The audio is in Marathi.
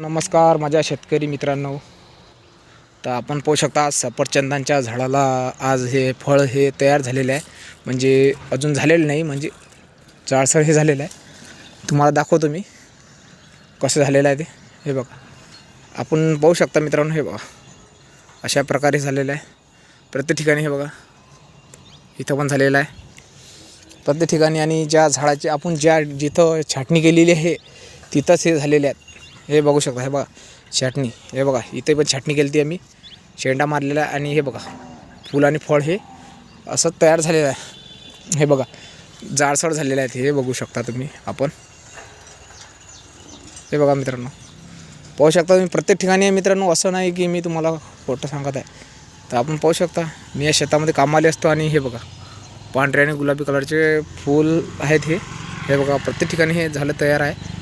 नमस्कार माझ्या शेतकरी मित्रांनो. तर आपण पाहू शकता सफरचंदांच्या झाडाला आज हे फळ हे तयार झालेले आहे. म्हणजे अजून झालेलं नाही, म्हणजे जाडसर हे झालेलं आहे. तुम्हाला दाखवतो मी कसं झालेलं आहे ते. हे बघा, आपण पाहू शकता मित्रांनो. हे बघा, अशा प्रकारे झालेलं आहे प्रत्येक ठिकाणी. हे बघा, इथं पण झालेलं आहे प्रत्येक ठिकाणी. आणि ज्या झाडाची आपण जिथं छाटणी केलेली आहे तिथंच हे झालेले आहेत. हे बघू शकता. हे बघा छाटणी, हे बघा इथे पण छाटणी केली ती आम्ही, शेंडा मारलेला आहे. आणि हे बघा फूल आणि फळ हे असं तयार झालेलं आहे. हे बघा जाडसर झालेलं आहे. हे बघू शकता तुम्ही आपण. हे बघा मित्रांनो, पाहू शकता तुम्ही प्रत्येक ठिकाणी आहे मित्रांनो. असं नाही की मी तुम्हाला खोटं सांगत आहे. तर आपण पाहू शकता मी या शेतामध्ये कामाला असतो. आणि हे बघा पांढरे आणि गुलाबी कलरचे फूल आहेत. हे बघा प्रत्येक ठिकाणी हे झालं तयार आहे.